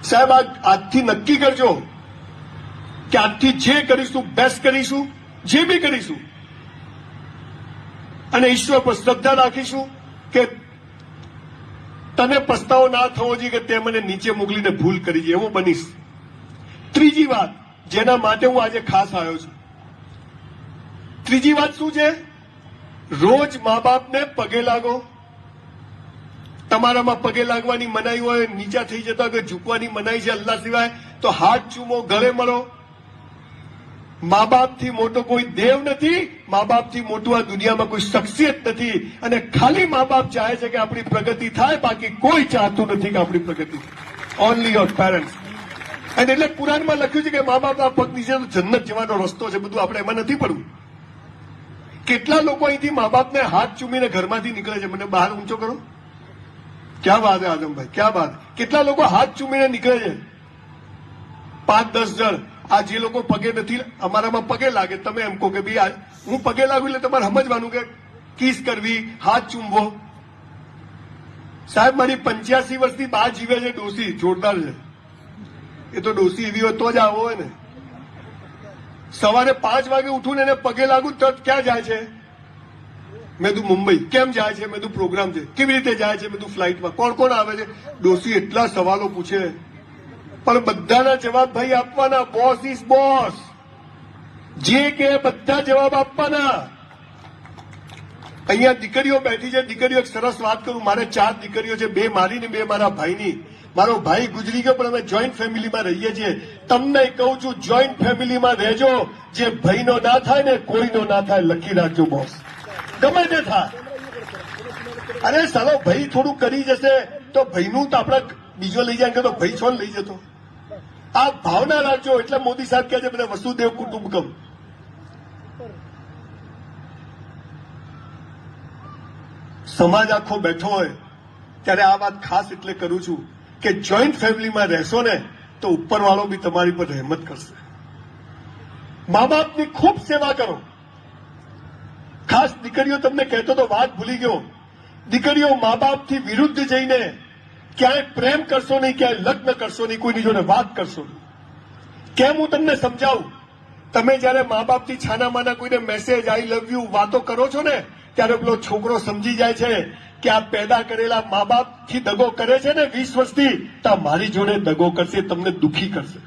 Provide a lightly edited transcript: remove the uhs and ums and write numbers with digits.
સાહેબ આજથી નક્કી કરજો કે આજથી જે કરીશું બેસ્ટ કરીશું, જે બી કરીશું, અને ઈશ્વર પર શ્રદ્ધા રાખીશું કે તને પસ્તાવો ના થવો જોઈએ કે તે મને નીચે મોકલીને ભૂલ કરી છે, એવું બનીશ. ત્રીજી વાત જેના માટે હું આજે ખાસ આવ્યો છું, ત્રીજી વાત શું છે? રોજ મા બાપને પગે લાગો. તમારામાં પગે લાગવાની મનાઈ હોય, નીચા થઈ જતા હોય, ઝૂકવાની મનાઈ છે અલ્લાહ સિવાય, તો હાથ ચૂમો, ગળે મળો. મા બાપથી મોટો કોઈ દેવ નથી, મા બાપથી મોટું આ દુનિયામાં કોઈ શખ્સિયત નથી. અને ખાલી મા બાપ ચાહે છે કે આપણી પ્રગતિ થાય, બાકી કોઈ ચાહતું નથી કે આપણી પ્રગતિ થાય. Only your parents. અને એટલે કુરાનમાં લખ્યું છે કે મા બાપના પગ નીચે તો જન્નત જવાનો રસ્તો છે. બધું આપણે એમાં નથી પડવું. કેટલા લોકો અહીંથી મા બાપને હાથ ચૂમીને ઘરમાંથી નીકળે છે? મને બહાર ઊંચો કરો. ક્યાં વાત છે આઝમભાઈ, ક્યાં વાત. કેટલા લોકો હાથ ચૂમીને નીકળે છે? 5-10 જણ. આ જે લોકો પગે નથી, અમારામાં પગે લાગે, તમે એમ કહો કે ભાઈ હું પગે લાગુ એટલે તમારે સમજવાનું કે કિસ કરવી, હાથ ચૂમવો. સાહેબ મારી 85 વર્ષની બા જીવે છે, ડોસી જોરદાર છે. એ તો ડોસી એવી હોય તો જ આવો હોય ને. સવારે 5 વાગે ઉઠું ને એને પગે લાગુ તો ક્યાં જાય છે? મેં કીધું મુંબઈ. કેમ જાય છે? મેં કીધું પ્રોગ્રામ છે. કેવી રીતે જાય છે? મેં કીધું ફ્લાઇટમાં. કોણ કોણ આવે છે? ડોસી એટલા સવાલો પૂછે, પણ બધાના જવાબ ભાઈ આપવાના. Boss is boss. જે કે બધા જવાબ આપવાના. અહીંયા દીકરીઓ બેઠી છે. દીકરીઓ એક સરસ વાત કરું, મારે 4 દીકરીઓ છે, 2 મારી ને 2 મારા ભાઈની. મારો ભાઈ ગુજરી ગયો, પણ અમે જોઈન્ટ ફેમિલીમાં રહીએ છીએ. તમને કહું છું, જોઈન્ટ ફેમિલીમાં રહેજો. જે ભાઈનો ના થાય ને કોઈનો ના થાય, લખી રાખજો બોસ. ગમે તે થાય. અરે સાલો ભાઈ થોડું કરી જશે તો ભાઈનું તો આપણે બીજો લઈ જાય કે તો ભાઈ છો ને લઈ જતો. આ ભાવના રાખજો. એટલે મોદી સાહેબ કહે છે મને વસુદેવ કુટુંબકમ. સમાજ આખો બેઠો હોય ત્યારે આ વાત ખાસ એટલે કરું છું કે જોઈન્ટ ફેમિલીમાં રહેશો ને તો ઉપરવાળો બી તમારી પર રહેમત કરશે. મા બાપની ખૂબ સેવા કરો. ખાસ દીકરીઓ, તમને કહેતો તો વાત ભૂલી ગયો. દીકરીઓ મા બાપથી વિરુદ્ધ જઈને ક્યાંય પ્રેમ કરશો નહીં, ક્યાંય લગ્ન કરશો નહીં, કોઈની જોડે વાત કરશો નહીં. કેમ હું તમને સમજાવું. તમે જયારે મા બાપથી છાના માના કોઈને મેસેજ આઈ લવ યુ વાતો કરો છો ને, ત્યારે પેલો છોકરો સમજી જાય છે કે આ પેદા કરેલા મા બાપથી દગો કરે છે ને 20 વર્ષથી, તો મારી જોડે દગો કરશે, તમને દુખી કરશે.